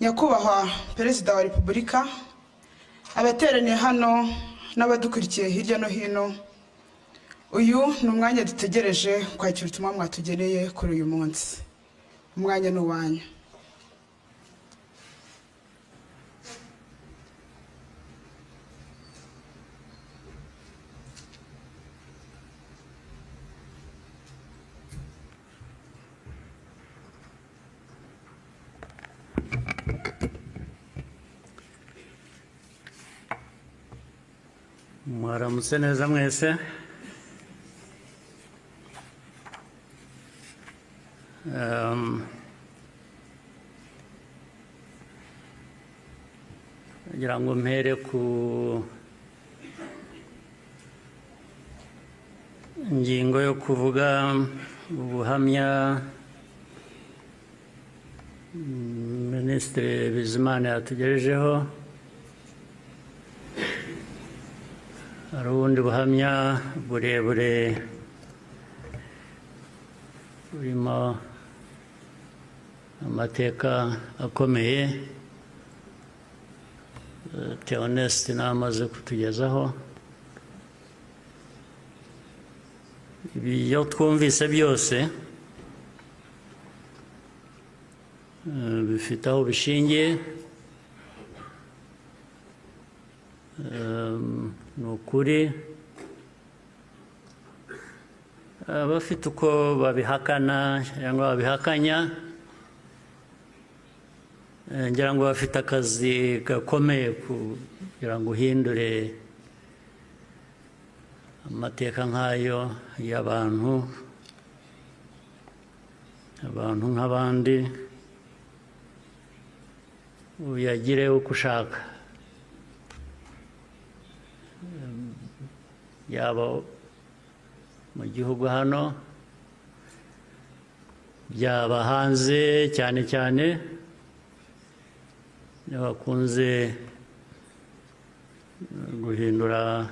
Nyakubahwa Perezida wa Repubulika, abateraniye hano n'abadukurikiye hirya no hino, uyu ni umwanya dutegereje kwakira ubutumwa mwatugeneye kuri uyu munsi. Umwanya ni uwanyu. Mwaramutse neza mwese. Ngira ngo mpere ku ngingo yo kuvuga ubuhamya Minisitiri Bizimana yatugejejeho. Hari ubundi buhamya burebure burimo amateka akomeye Theoneste namaze kutugezaho. Ibyo twumvise byose bifite aho bishingiye. Ni ukuri abafite uko babihakana cyangwa babihakanya, ngira ngo bafite akazi gakomeye kugira ngo uhindure amateka nk'ayo y'abantu nk'abandi, uyagire uko ushaka, yaba mu gihugu hano byaba hanze, cyane cyane bakunze guhindura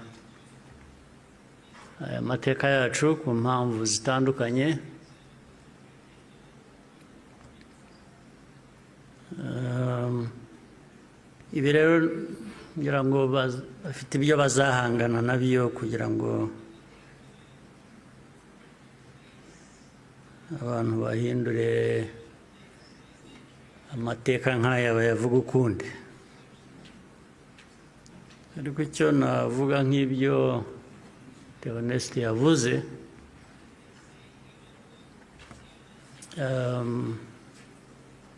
aya mateka yacu ku mpamvu zitandukanye. Ibi rero ngira ngo bafite ibyo bazahangana nabyo kugira ngo abantu bahindure amateka nk'aya bayavuga ukundi. Ariko icyo navuga nk'ibyo Theoneste yavuze,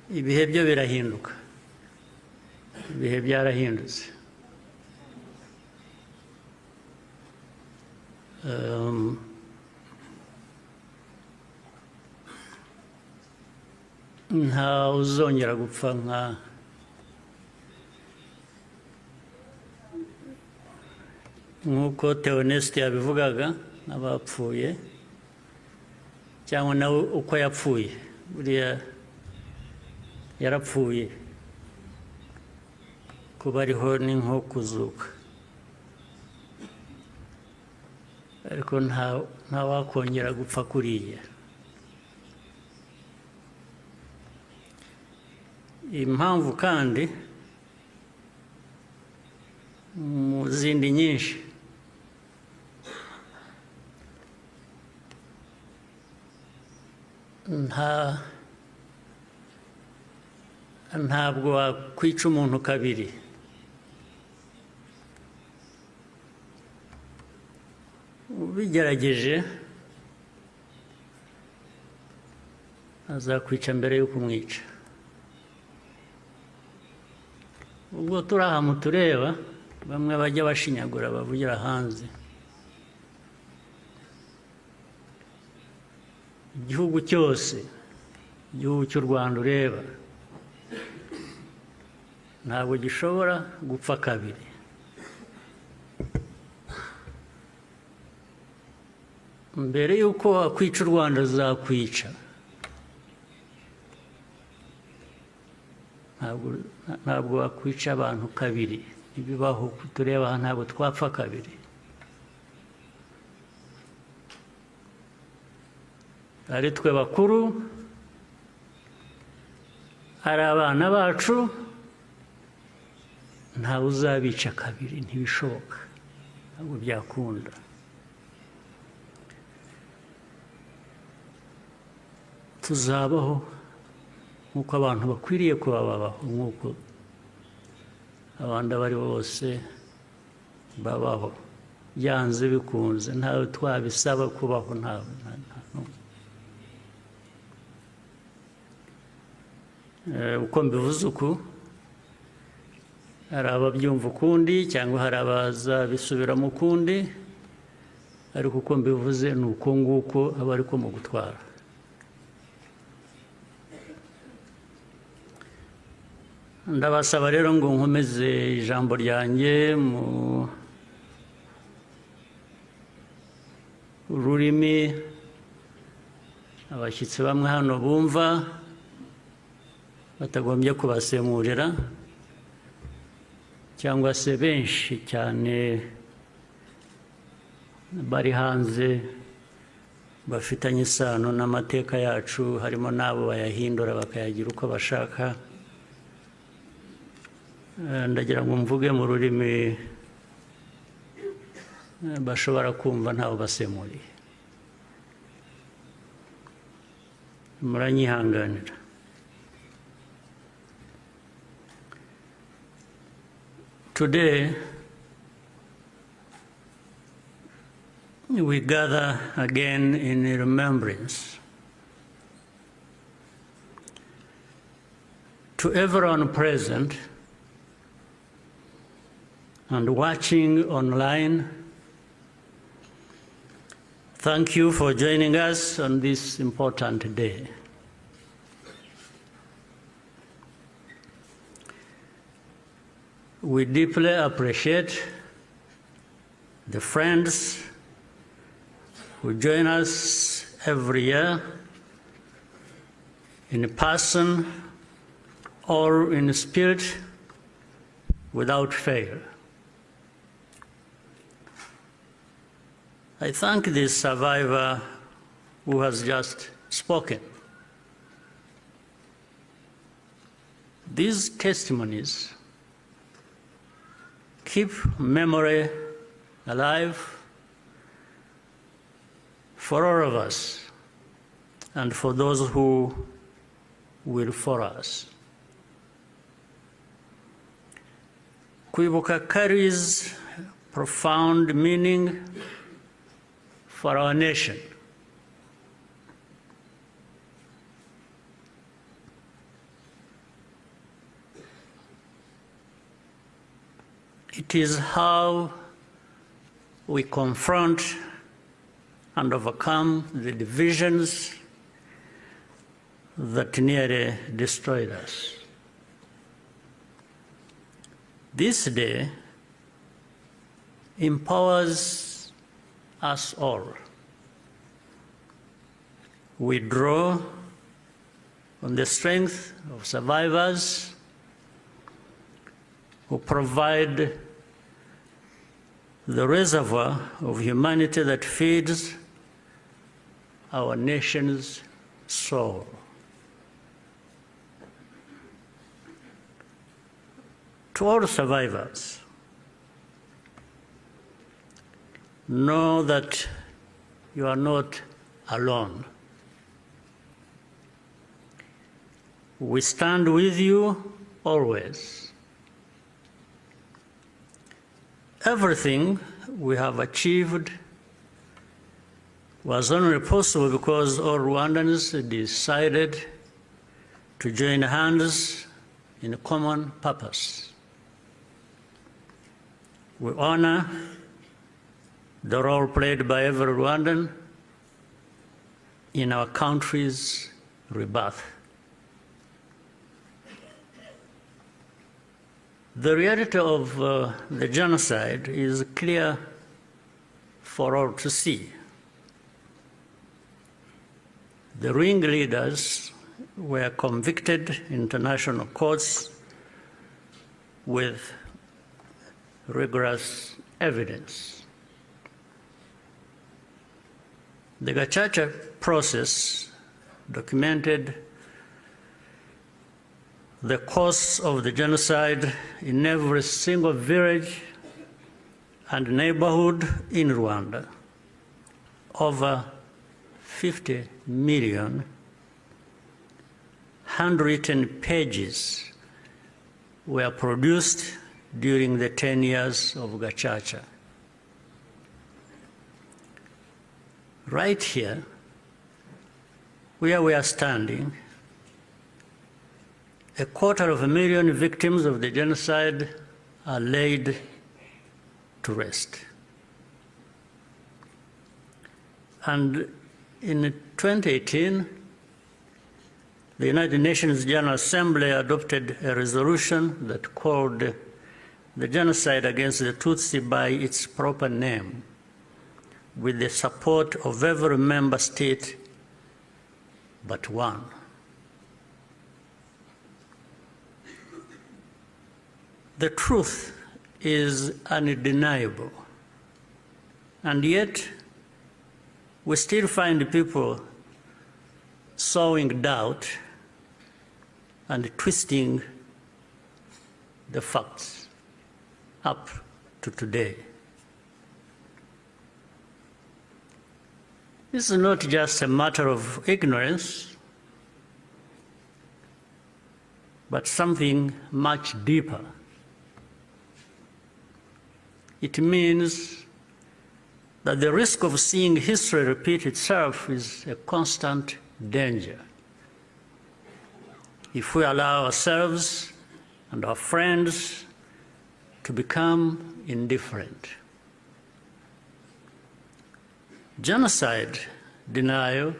ibihe byo birahinduka, ibihe byarahindutse. Nta uzongera gupfa nk'uko Theoneste yabivugaga n'abapfuye, cyangwa nawe uko yapfuye. Buriya yarapfuye, kuba ariho ni nko kuzuka, ariko nta wakongera gupfa kuriya. Impamvu kandi mu zindi nyinshi, ntabwo wakwica umuntu kabiri. Ubigerageje azakwica mbere yo kumwica. Ubwo turi aha mutureba, bamwe bajya bashinyagura bavugira hanze. Igihugu cyose, igihugu cy'u Rwanda ureba, ntabwo gishobora gupfa kabiri. Mbere y'uko wakwica u Rwanda azakwica. Ntabwo wakwica abantu kabiri, ntibibaho. Tureba aha ntabwo twapfa kabiri. ari twe bakuru, ari abana bacu ntawe uzabica kabiri, ntibishoboka, ntabwo byakunda. Tuzabaho nk'uko abantu bakwiriye kuba babaho, nk'uko abandi abo ari bo bose babaho, byanze bikunze, ntawe twabisaba kubaho, ntawe. Uko mbivuze uku, hari ababyumva ukundi cyangwa hari abazabisubiramo ukundi, ariko uko mbivuze ni uko nguko aba ariko mu gutwara. Ndabasaba rero ngo nkomeze ijambo ryanjye mu rurimi abashyitsi bamwe hano bumva, batagombye kubasemurira, cyangwa se benshi cyane bari hanze bafitanye isano n'amateka yacu, harimo n'abo bayahindura bakayagira uko bashaka. Ndagira ngo mvuge mu rurimi bashobora kumva ntawe basemuriye. Muranyihanganira. Today, we gather again in remembrance to everyone present and watching online. Thank you for joining us on this important day. We deeply appreciate the friends who join us every year in person or in spirit without fail. I thank the survivor who has just spoken. These testimonies keep memory alive for all of us and for those who will follow us. Kwibuka carries profound meaning for our nation. It is how we confront and overcome the divisions that nearly destroyed us. This day empowers us all. We draw on the strength of survivors who provide the reservoir of humanity that feeds our nation's soul. To all survivors, know that you are not alone. We stand with you always. Everything we have achieved was only possible because all Rwandans decided to join hands in a common purpose. We honor the role played by every Rwandan in our country's rebirth. The reality of the genocide is clear for all to see. The ringleaders were convicted in international courts with rigorous evidence. The Gacaca process documented the course of the genocide in every single village and neighborhood in Rwanda. Over 50 million handwritten pages were produced during the 10 years of Gacaca. Right here, where we are standing, 250,000 victims of the genocide are laid to rest. And in 2018, the United Nations General Assembly adopted a resolution that called the genocide against the Tutsi by its proper name, with the support of every member state but one. The truth is undeniable, and yet we still find people sowing doubt and twisting the facts up to today. This is not just a matter of ignorance, but something much deeper. It means that the risk of seeing history repeat itself is a constant danger if we allow ourselves and our friends to become indifferent. Genocide denial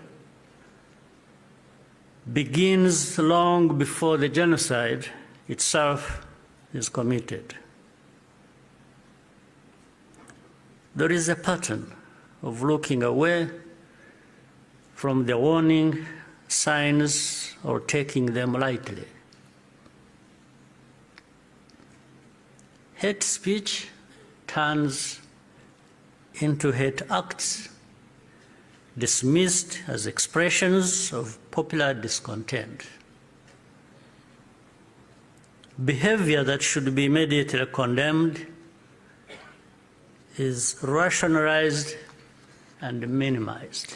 begins long before the genocide itself is committed. There is a pattern of looking away from the warning signs or taking them lightly. Hate speech turns into hate acts, dismissed as expressions of popular discontent. Behavior that should be immediately condemned is rationalized and minimized.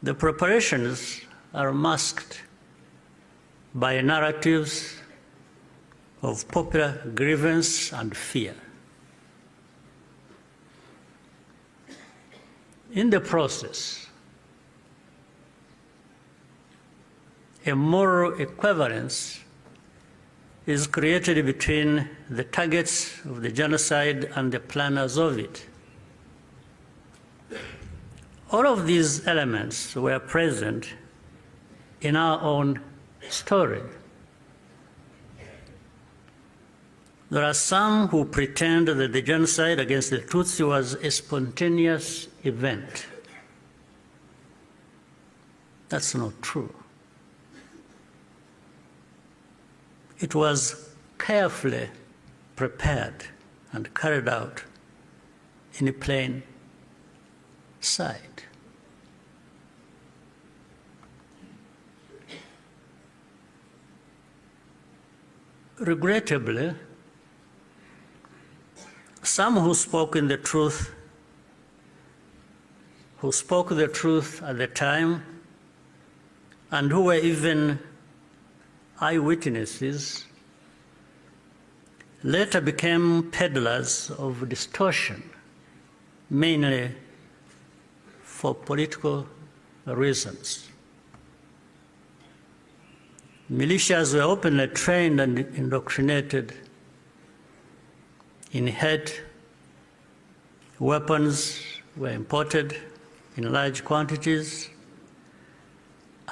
The preparations are masked by narratives of popular grievance and fear. In the process, a moral equivalence is created between the targets of the genocide and the planners of it. All of these elements were present in our own story. There are some who pretend that the genocide against the Tutsi was a spontaneous event. That's not true. It was carefully prepared and carried out in plain sight. Regrettably, some who spoke the truth at the time and who were even eyewitnesses later became peddlers of distortion, mainly for political reasons. Militias were openly trained and indoctrinated in hate. Weapons were imported in large quantities,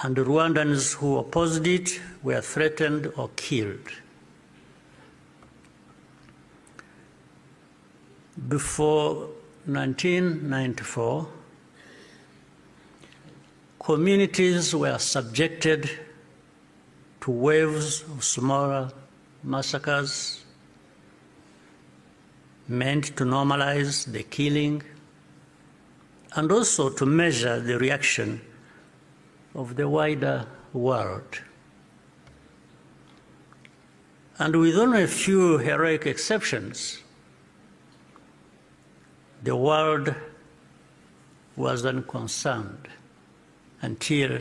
and Rwandans who opposed it were threatened or killed. Before 1994, communities were subjected to waves of smaller massacres meant to normalize the killing and also to measure the reaction of the wider world. And with only a few heroic exceptions, the world was unconcerned until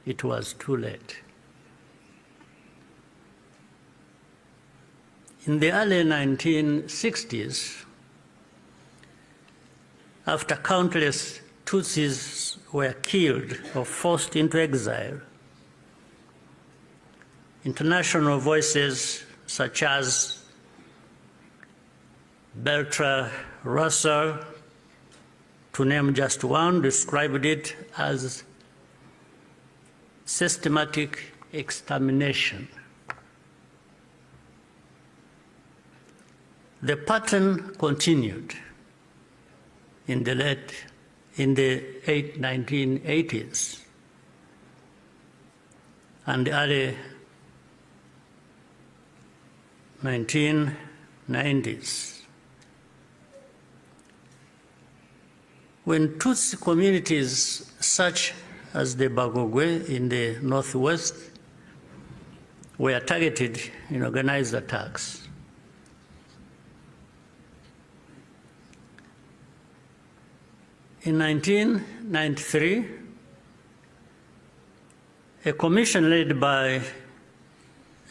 it was too late. In the early 1960s, after countless Tutsis were killed or forced into exile, international voices such as Bertrand Russell, to name just one, described it as systematic extermination. The pattern continued in the 1980s and early 1990s, when Tutsi communities such as the Bagogwe in the northwest were targeted in organized attacks. In 1993, a commission led by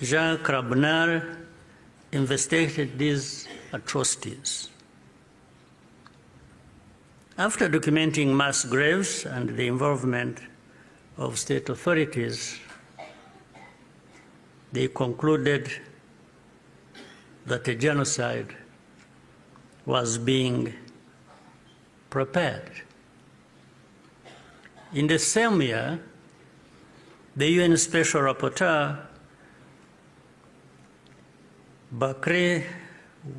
Jean Crabonnier investigated these atrocities. After documenting mass graves and the involvement of state authorities, they concluded that a genocide was being prepared. In the same year, the UN Special Rapporteur, Bakri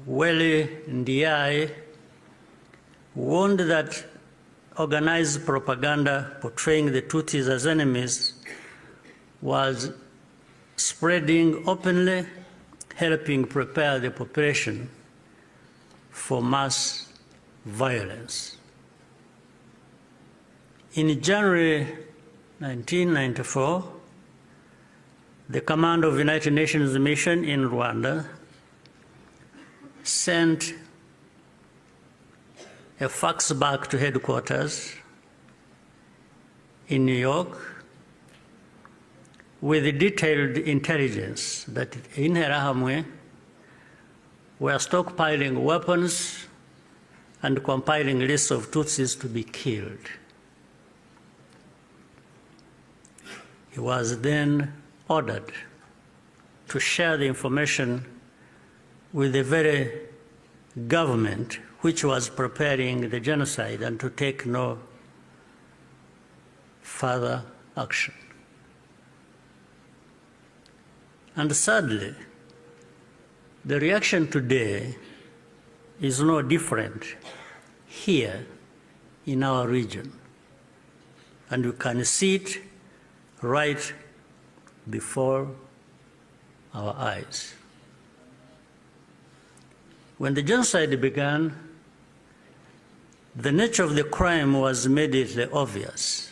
Weli Ndiaye, warned that organized propaganda portraying the Tutsis as enemies was spreading openly, helping prepare the population for mass violence. In January 1994, the command of the United Nations mission in Rwanda sent a fax back to headquarters in New York with detailed intelligence that in Interahamwe were stockpiling weapons and compiling lists of Tutsis to be killed. He was then ordered to share the information with the very government which was preparing the genocide and to take no further action. And sadly, the reaction today is no different here in our region. And you can see it right before our eyes. When the genocide began, the nature of the crime was immediately obvious.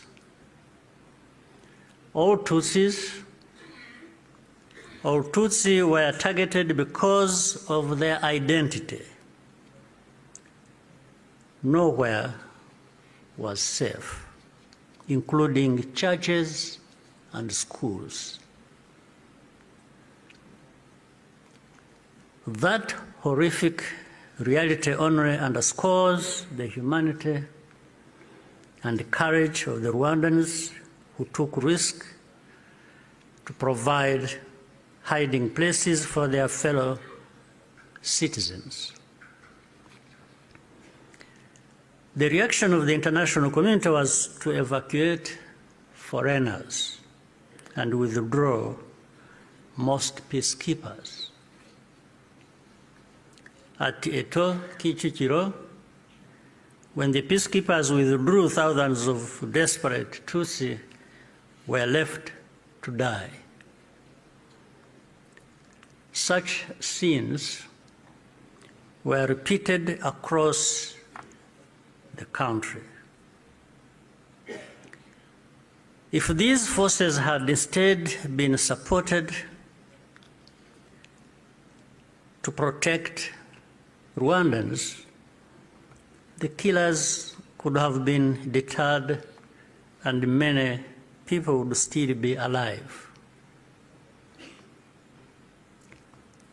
All Tutsi were targeted because of their identity. Nowhere was safe, including churches and schools. That horrific reality only underscores the humanity and the courage of the Rwandans who took risk to provide hiding places for their fellow citizens. The reaction of the international community was to evacuate foreigners and withdraw most peacekeepers. At Eto, Kichikiro, when the peacekeepers withdrew, thousands of desperate Tutsi were left to die. Such scenes were repeated across the country. If these forces had instead been supported to protect Rwandans, the killers could have been deterred and many people would still be alive.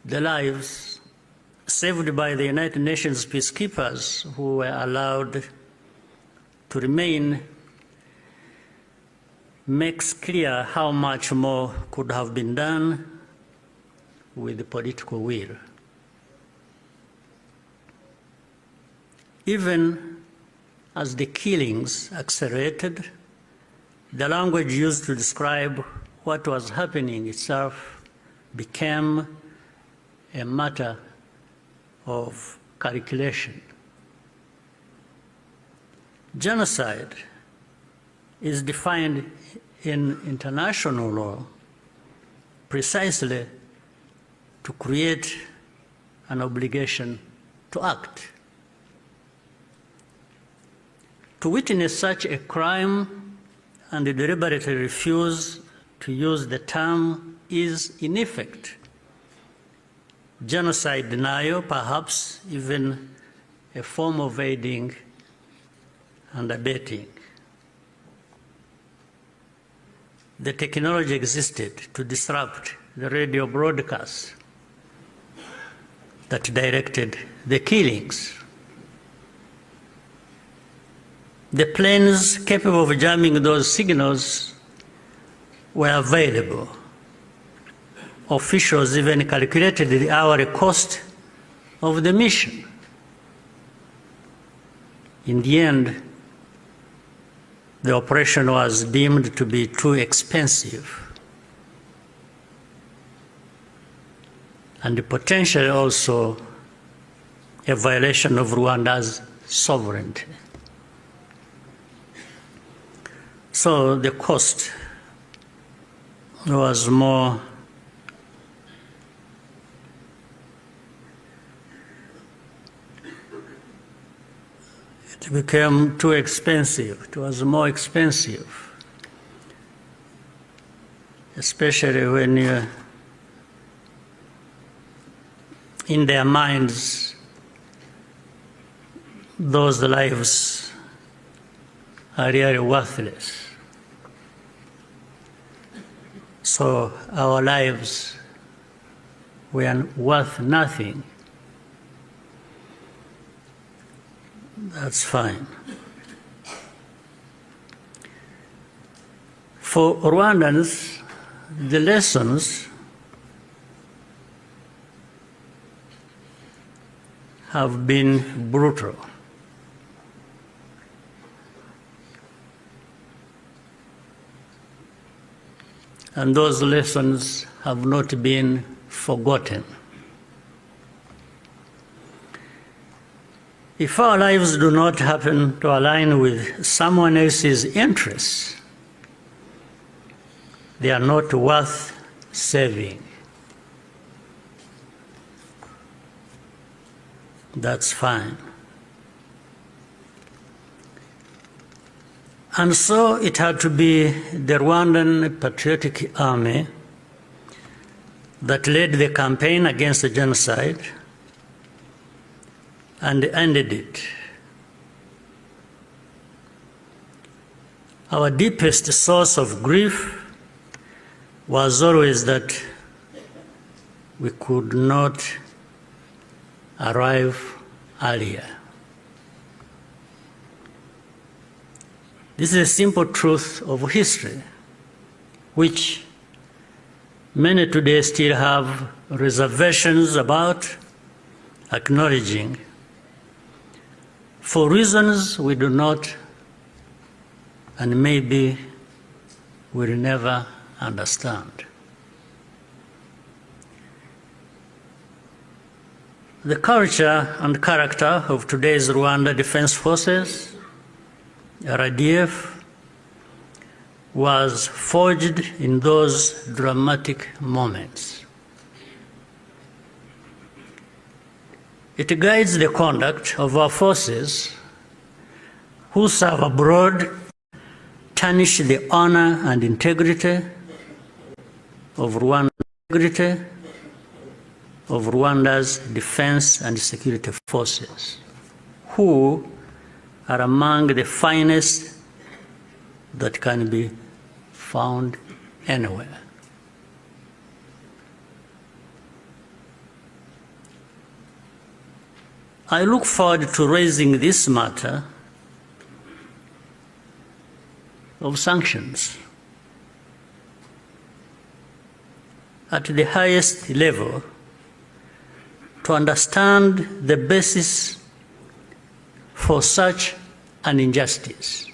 The lives saved by the United Nations peacekeepers who were allowed to remain makes clear how much more could have been done with the political will. Even as the killings accelerated, the language used to describe what was happening itself became a matter of calculation. Genocide is defined in international law precisely to create an obligation to act. To witness such a crime and deliberately refuse to use the term is, in effect, genocide denial, perhaps even a form of aiding and abetting. The technology existed to disrupt the radio broadcasts that directed the killings. The planes capable of jamming those signals were available. Officials even calculated the hourly cost of the mission. In the end, the operation was deemed to be too expensive and potentially also a violation of Rwanda's sovereignty. So the cost was more it became too expensive. It was more expensive, especially when in their minds those lives are really worthless. So our lives were worth nothing. That's fine. For Rwandans, the lessons have been brutal. And those lessons have not been forgotten. If our lives do not happen to align with someone else's interests, they are not worth saving. That's fine. And so it had to be the Rwandan Patriotic Army that led the campaign against the genocide and ended it. Our deepest source of grief was always that we could not arrive earlier. This is a simple truth of history, which many today still have reservations about acknowledging, for reasons we do not and maybe will never understand. The culture and character of today's Rwanda Defense Forces, RDF, was forged in those dramatic moments. It guides the conduct of our forces who serve abroad tarnish the honor and integrity of Rwanda's defense and security forces, who are among the finest that can be found anywhere. I look forward to raising this matter of sanctions at the highest level to understand the basis for such an injustice.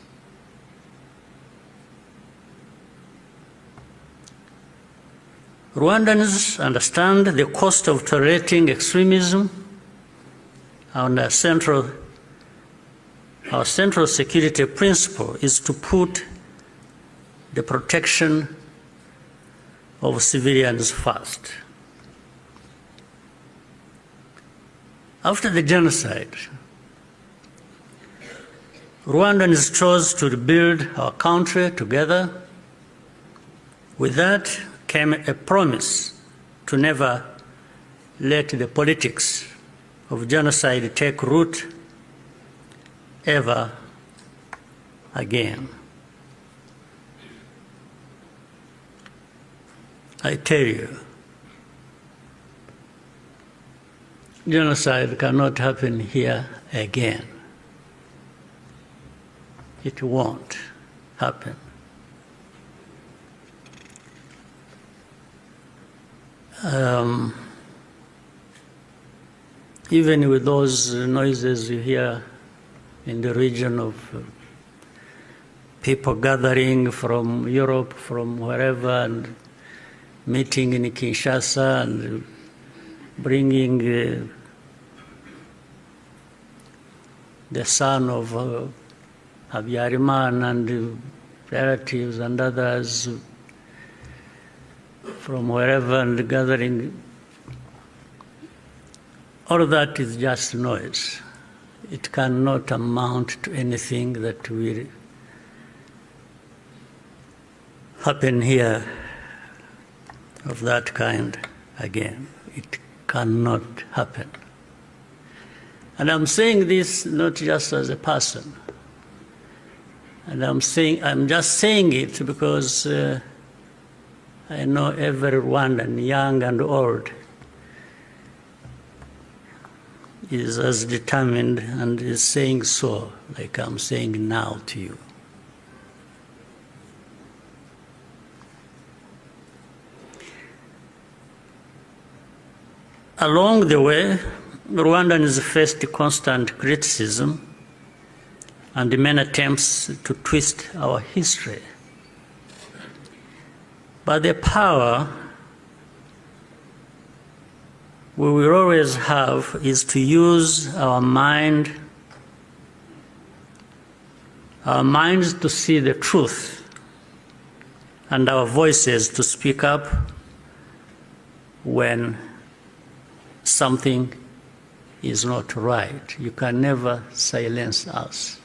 Rwandans understand the cost of tolerating extremism, and our central security principle is to put the protection of civilians first. After the genocide, Rwandans chose to rebuild our country together. With that came a promise to never let the politics of genocide take root ever again. I tell you, genocide cannot happen here again. It won't happen. Even with those noises you hear in the region of people gathering from Europe, from wherever, and meeting in Kinshasa and bringing the son of Habyarimana and relatives and others from wherever and gathering. All of that is just noise. It cannot amount to anything that will happen here of that kind again. It cannot happen. And I'm saying this not just as a person. And I'm just saying it because I know every Rwandan, young and old, is as determined and is saying so, like I'm saying now to you. Along the way, Rwandans faced constant criticism and many attempts to twist our history. But the power we will always have is to use our minds to see the truth, and our voices to speak up when something is not right. You can never silence us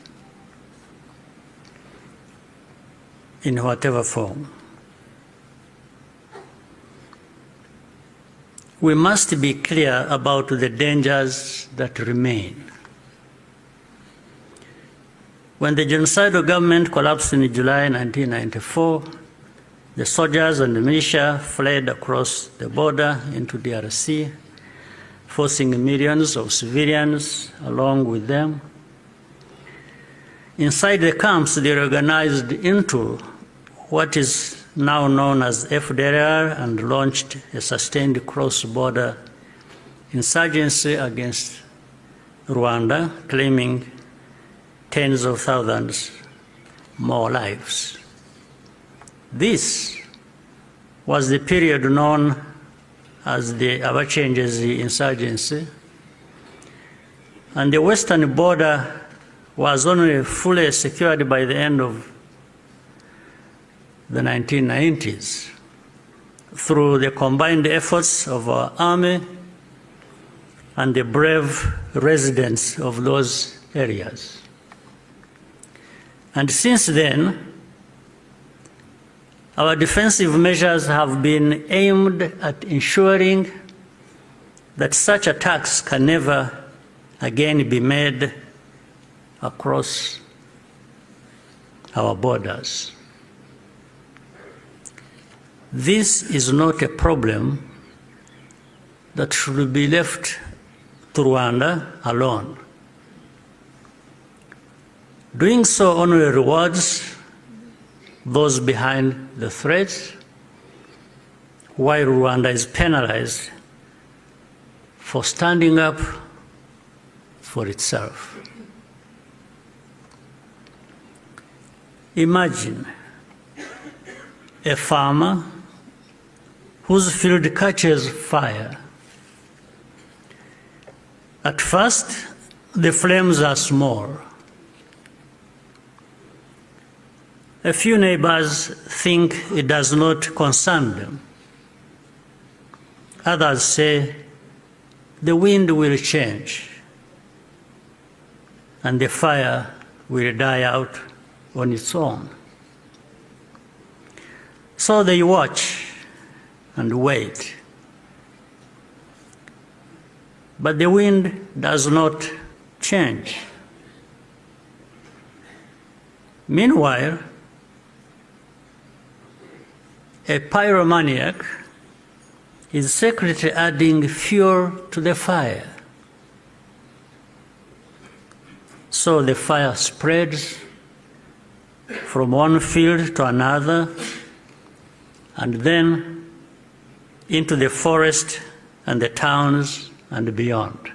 in whatever form. We must be clear about the dangers that remain. When the genocidal government collapsed in July 1994, the soldiers and the militia fled across the border into DRC, forcing millions of civilians along with them. Inside the camps, they organized into what is now known as FDLR and launched a sustained cross-border insurgency against Rwanda, claiming tens of thousands more lives. This was the period known as the Abacengezi insurgency, and the western border was only fully secured by the end of the 1990s through the combined efforts of our army and the brave residents of those areas. And since then, Our defensive measures have been aimed at ensuring that such attacks can never again be made across our borders. This is not a problem that should be left to Rwanda alone. Doing so only rewards those behind the threats, while Rwanda is penalized for standing up for itself. Imagine a farmer whose field catches fire. At first, the flames are small. A few neighbors think it does not concern them. Others say the wind will change and the fire will die out on its own. So they watch and wait. But the wind does not change. Meanwhile, a pyromaniac is secretly adding fuel to the fire. So the fire spreads from one field to another, and then into the forest and the towns and beyond.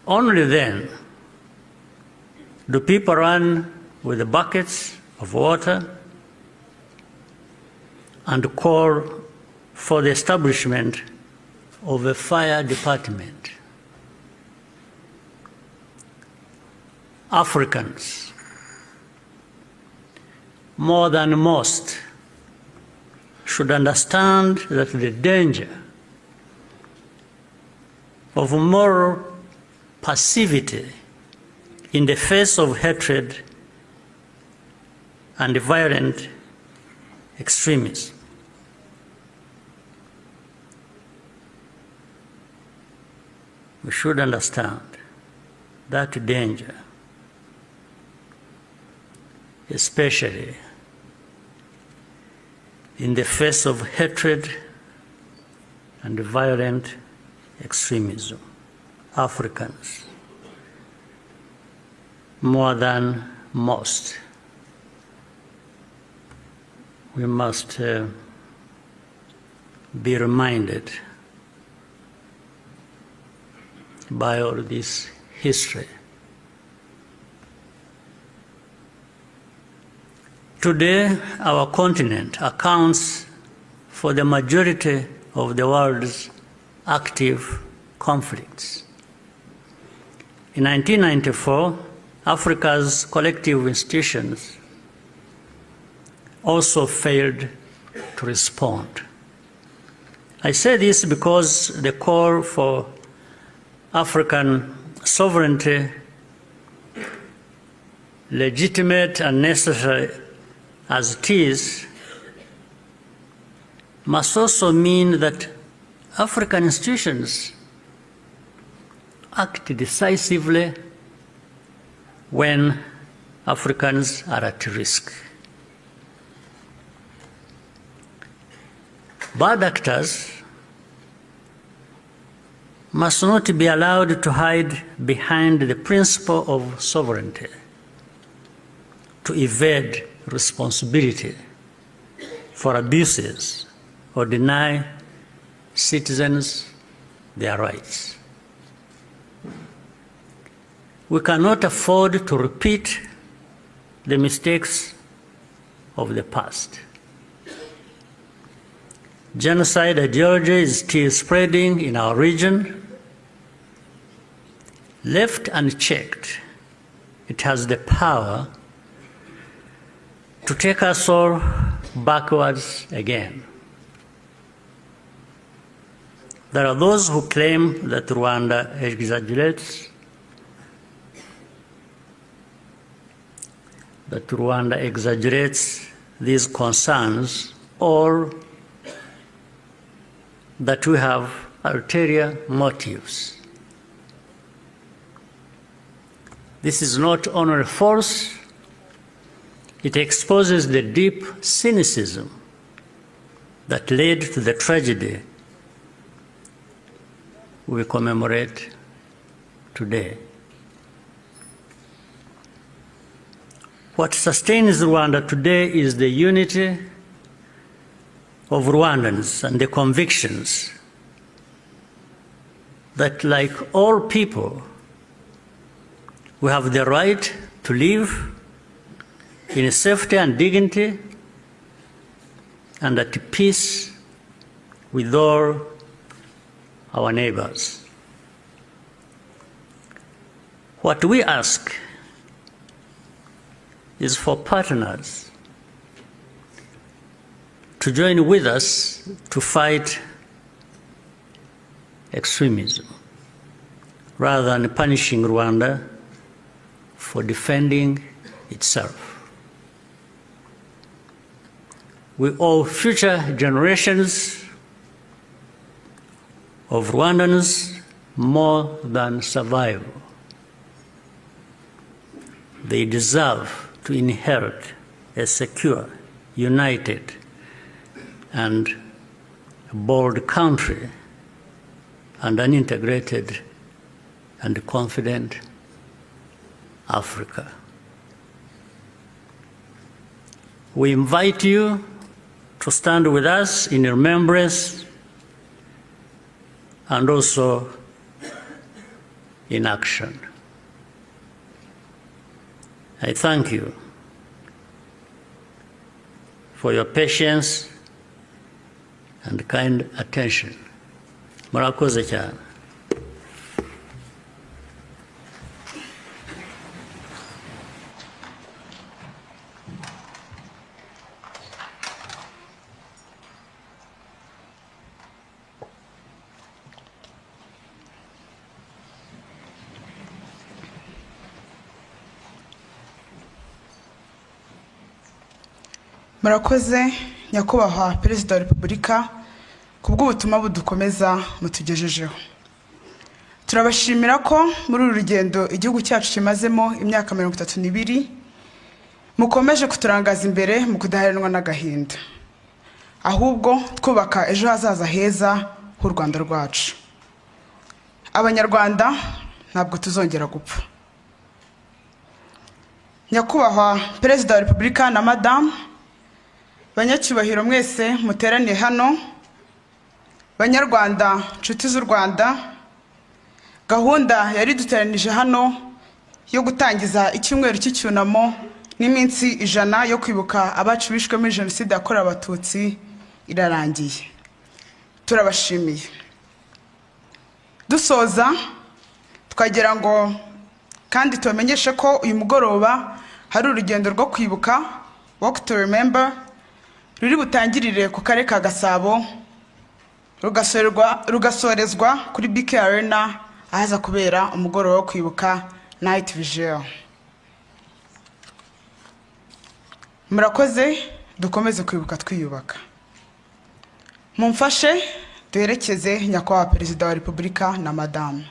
Only then do people run with the buckets of water and call for the establishment of a fire department. Africans, more than most, should understand that the danger of moral passivity in the face of hatred and violent extremism. We should understand that danger, especially in the face of hatred and violent extremism. Africans, more than most, we must be reminded by all this history. Today, our continent accounts for the majority of the world's active conflicts. In 1994, Africa's collective institutions also failed to respond. I say this because the call for African sovereignty, legitimate and necessary as it is, must also mean that African institutions act decisively when Africans are at risk. Bad actors must not be allowed to hide behind the principle of sovereignty, to evade responsibility for abuses or deny citizens their rights. We cannot afford to repeat the mistakes of the past. Genocide ideology is still spreading in our region. Left unchecked, it has the power to take us all backwards again. There are those who claim that Rwanda exaggerates, these concerns or that we have ulterior motives. This is not only false, it exposes the deep cynicism that led to the tragedy we commemorate today. What sustains Rwanda today is the unity of Rwandans and the convictions that, like all people, we have the right to live in safety and dignity and at peace with all our neighbors. What we ask is for partners to join with us to fight extremism, rather than punishing Rwanda for defending itself. We owe future generations of Rwandans more than survival. They deserve to inherit a secure, united, and bold country and an integrated and confident Africa. We invite you to stand with us in remembrance and also in action. I thank you for your patience and kind attention. Murakoze cyane. Murakoze nyakubahwa Perezida wa Repubulika kubw'ubutumwa budukomeza mutugejejeho. Turabashimira ko muri uru rugendo igihugu cyacu kimazemo imyaka 32 mukomeje kuturangaza imbere mu kudaheranwa n'agahinda, ahubwo twubaka ejo hazaza heza h'u Rwanda rwacu. Abanyarwanda ntabwo tuzongera gupfa. Nyakubahwa Perezida wa Repubulika na Madame banyacyubahiro mwese muteraniye hano, Banyarwanda nshuti z'u Rwanda, gahunda yari duteranije hano yo gutangiza icyumweru cy'icyunamo n'iminsi 100 yo kwibuka abacu bishwe muri Jenoside yakorewe Abatutsi irarangiye. Turabashimiye. Dusoza twagira ngo kandi tubamenyeshe ko uyu mugoroba hari urugendo rwo kwibuka, walk to remember, ruri butangirire ku Karere ka Gasabo rugasorezwa kuri BK Arena ahaza kubera umugoroba wo kwibuka night vigil. Murakoze, dukomeze kwibuka twiyubaka. Mumfashe duherekeze nyakubahwa Perezida wa Repubulika na Madame.